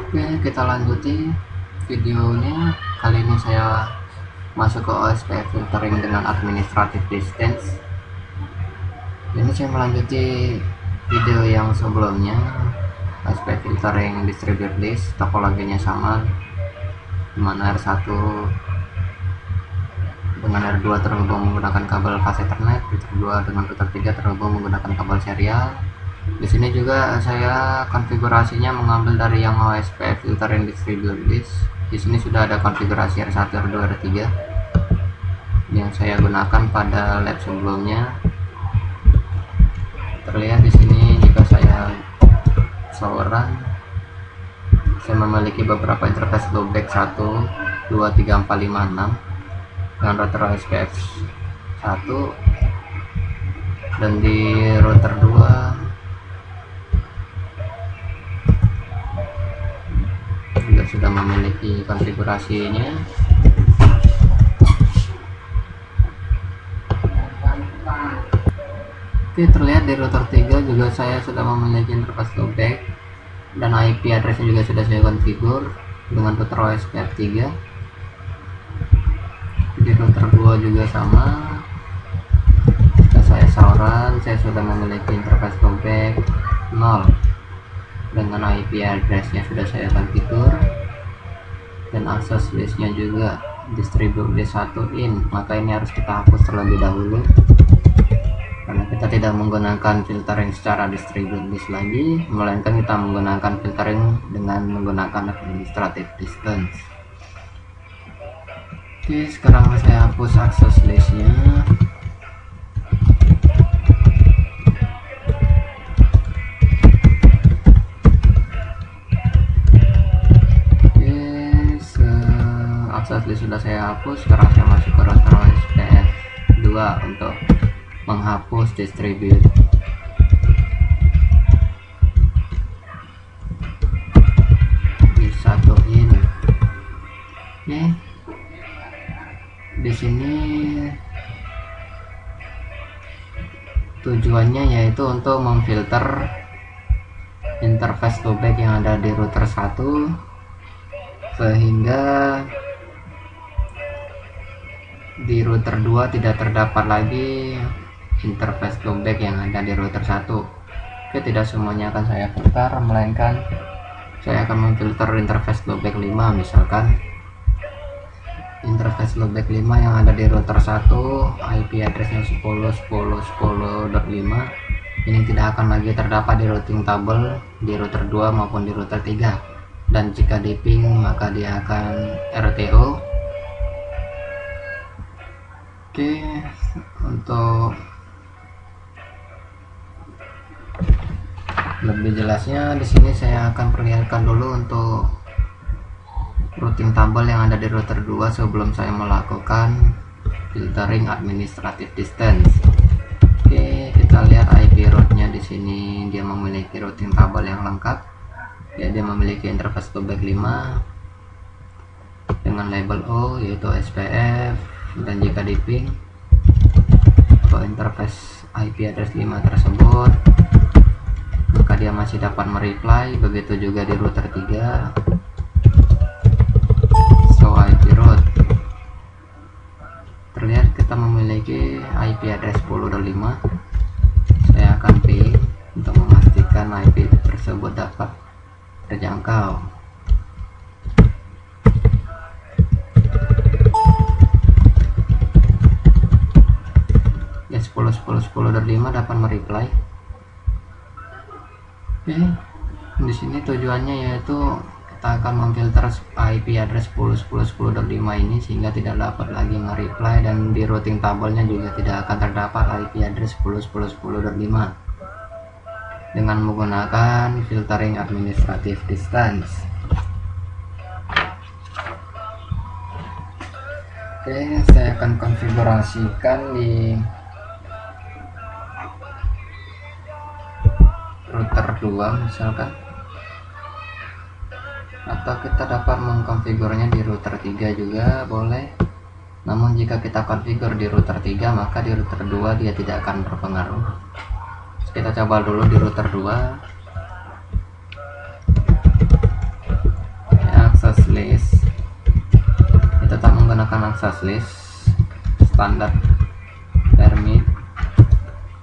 Oke, kita lanjuti videonya. Kali ini saya masuk ke OSPF filtering dengan administrative distance. Ini saya melanjuti video yang sebelumnya, OSPF filtering distribute list, topologinya sama, dimana R1 dengan R2 terhubung menggunakan kabel fast Ethernet, router 2 dengan router 3 terhubung menggunakan kabel serial. Di sini juga saya konfigurasinya mengambil dari yang OSPF filtering distribute list. Di sini sudah ada konfigurasi R1, R2, R3 yang saya gunakan pada lab sebelumnya. Terlihat di sini jika saya showeran, saya memiliki beberapa interface loopback 1, 2, 3, 4, 5, 6 dengan router OSPF 1, dan di router 2 juga sudah memiliki konfigurasinya. Oke, terlihat di router 3 juga saya sudah memiliki interface loopback dan IP addressnya juga sudah saya konfigur dengan router OSPF 3. Di router 2 juga sama, jika saya showeran saya sudah memiliki interface loopback 0 dengan IP addressnya sudah saya konfigur, dan akses listnya juga distribute list 1 in. Maka ini harus kita hapus terlebih dahulu karena kita tidak menggunakan filtering secara distribute list lagi, melainkan kita menggunakan filtering dengan menggunakan administrative distance. Oke, sekarang saya hapus akses listnya. Akses list sudah saya hapus. Sekarang saya masuk ke router OSPF 2 untuk menghapus distribute. Disatuin. Oke. Di sini tujuannya yaitu untuk memfilter interface loopback yang ada di router 1 sehingga di router 2 tidak terdapat lagi interface loopback yang ada di router 1. Oke, tidak semuanya akan saya filter, melainkan saya akan memfilter interface loopback 5. Misalkan interface loopback 5 yang ada di router 1 IP addressnya 10.10.10.5 ini tidak akan lagi terdapat di routing table di router 2 maupun di router 3, dan jika di ping maka dia akan RTO. Oke, untuk lebih jelasnya di sini saya akan perlihatkan dulu untuk routing table yang ada di router 2 sebelum saya melakukan filtering administrative distance. Oke, kita lihat IP route-nya di sini. Dia memiliki routing table yang lengkap. Ya, dia memiliki interface loopback 5 dengan label O yaitu SPF, dan jika di ping ke interface IP address 5 tersebut maka dia masih dapat mereply. Begitu juga di router 3 IP route. Terlihat kita memiliki IP address 10.5. Saya akan ping untuk memastikan IP tersebut dapat terjangkau. Ya, 10.10.10.5 dapat mereply. Oke, di sini tujuannya yaitu kita akan memfilter IP address 10.10.10.5 ini sehingga tidak dapat lagi mereply, dan di routing tabelnya juga tidak akan terdapat IP address 10.10.10.5 dengan menggunakan filtering administrative distance. Oke, saya akan konfigurasikan di router 2 misalkan, atau kita dapat mengkonfigurnya di router 3 juga boleh. Namun jika kita konfigur di router 3 maka di router 2 dia tidak akan berpengaruh. Kita coba dulu di router 2. access list standar permit.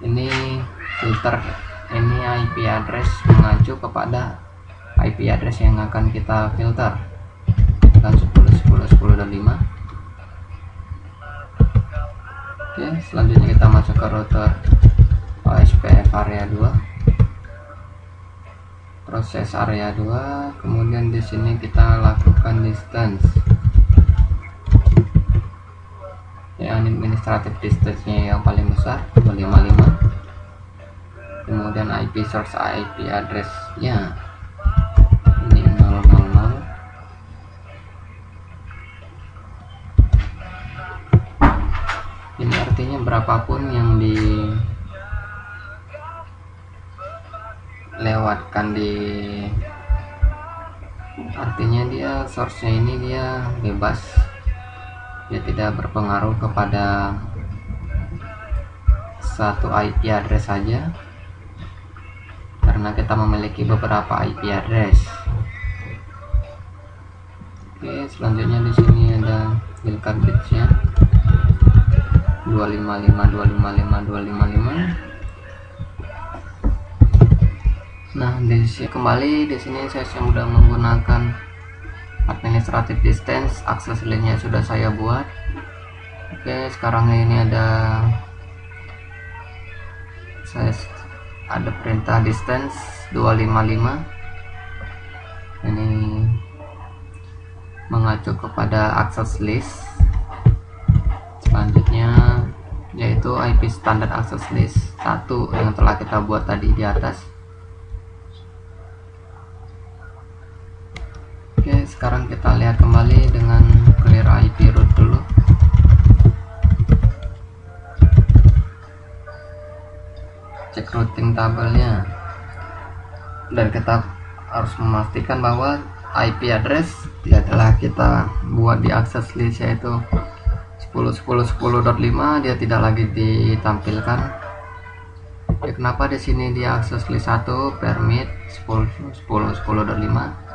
Ini filter, ini IP address mengacu kepada IP address yang akan kita filter, kan 10.10.10.5. Oke, selanjutnya kita masuk ke router OSPF area 2, proses area 2, kemudian di sini kita lakukan distance. Yang administratif distance-nya yang paling besar 255, kemudian IP source IP address-nya ini 000. Ini artinya berapapun yang dilewatkan artinya dia source-nya ini dia bebas, dia tidak berpengaruh kepada satu IP address saja, karena kita memiliki beberapa IP address. Oke, selanjutnya di sini ada wildcard bits-nya 255. Nah, kembali di sini saya sudah menggunakan administrative distance, access list-nya sudah saya buat. Oke, sekarang ini ada perintah distance 255. Ini mengacu kepada access list. Selanjutnya yaitu IP standard access list 1 yang telah kita buat tadi di atas. Oke, sekarang kita lihat kembali dengan clear IP root dulu. Cek routing tabelnya, dan kita harus memastikan bahwa IP address yang telah kita buat di access list yaitu 10.10.10.5 dia tidak lagi ditampilkan. Ya, kenapa di sini di access list 1 permit 10.10.10.5?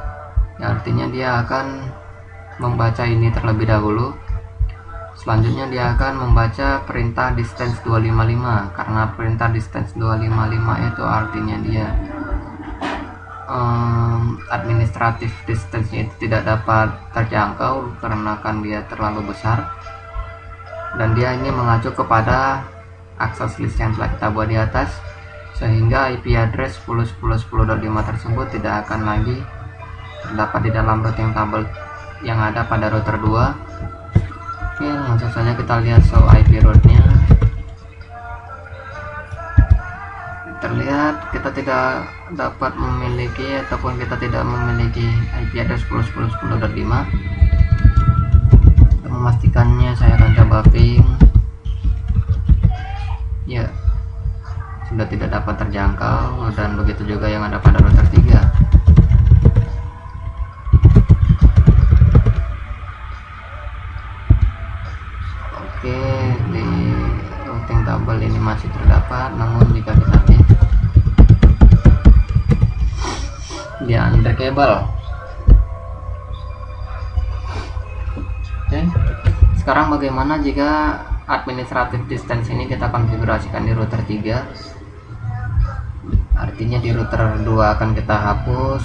Ya, artinya dia akan membaca ini terlebih dahulu. Selanjutnya dia akan membaca perintah distance 255, karena perintah distance 255 itu artinya dia administratif distance itu tidak dapat terjangkau karena kan dia terlalu besar, dan dia ini mengacu kepada access list yang telah kita buat di atas, sehingga IP address 10.10.10.5 tersebut tidak akan lagi terdapat di dalam routing table yang ada pada router 2. Oke, langsung saja kita lihat show IP route-nya. Terlihat kita tidak dapat memiliki ataupun kita tidak memiliki IP address 10.10.10.5. Untuk memastikannya saya akan coba ping. Ya, sudah tidak dapat terjangkau, dan begitu juga yang ada pada router 3. Oke, di routing table ini masih terdapat, namun jika kita pin dia under cable. Oke, sekarang bagaimana jika administrative distance ini kita konfigurasikan di router 3? Artinya di router 2 akan kita hapus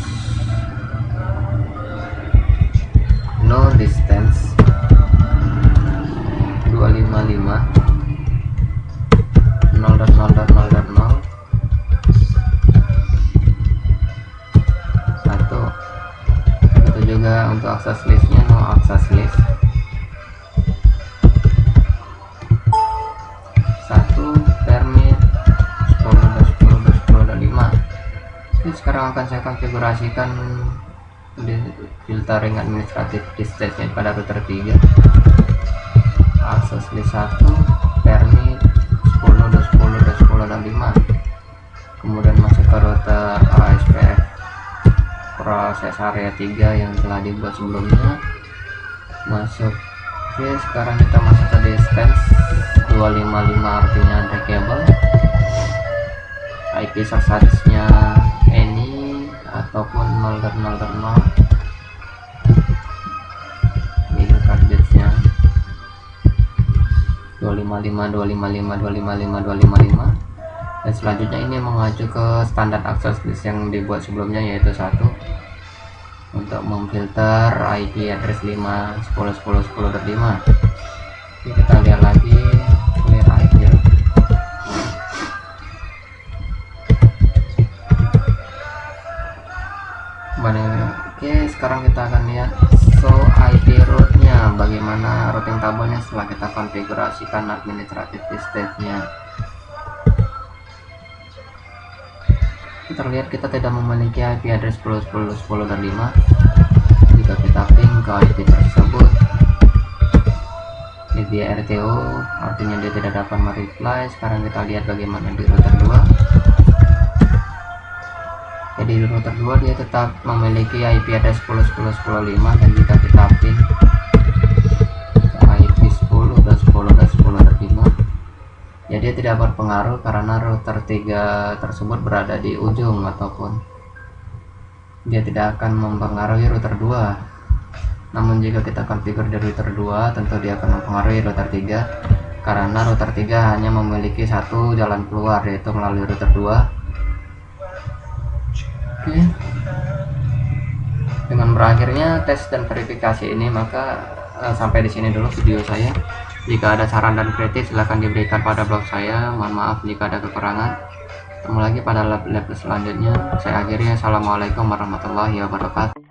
no distance 255 0.0.0.0 1. Itu juga untuk access listnya no access list 1 permit 10.10.10.5. Sekarang akan saya konfigurasikan di filtering administratif distance pada router 3. Access list 1 permit 10.10.10.5, kemudian masuk ke router OSPF proses area 3 yang telah dibuat sebelumnya, masuk. Oke, sekarang kita masuk ke distance 255, artinya ada kabel. IP source nya any ataupun 0.0.0. Ini targetnya dan selanjutnya ini mengacu ke standar access list yang dibuat sebelumnya, yaitu 1 untuk memfilter IP address 5.10.10.10.5. Oke, kita lihat lagi clear IP. Oke, sekarang kita akan lihat show IP route-nya, bagaimana routing tabelnya setelah kita konfigurasikan administratif distance-nya. Terlihat kita tidak memiliki IP address 10.10.10.5. Jika kita ping ke IP tersebut, ini dia RTO, artinya dia tidak dapat mereply. Sekarang kita lihat bagaimana di router 2. Jadi di router 2 dia tetap memiliki IP address 10.10.10.5, dan jika kita ping ke IP 10 dan 10 dan 10.5, ya dia tidak berpengaruh karena router 3 tersebut berada di ujung, ataupun dia tidak akan mempengaruhi router 2. Namun jika kita configure di router 2, tentu dia akan mempengaruhi router 3, karena router 3 hanya memiliki satu jalan keluar, yaitu melalui router 2. Oke. Dengan berakhirnya tes dan verifikasi ini, maka sampai di sini dulu video saya. Jika ada saran dan kritik silahkan diberikan pada blog saya. Mohon maaf jika ada kekurangan. Ketemu lagi pada lab selanjutnya. Saya akhiri. Assalamualaikum warahmatullahi wabarakatuh.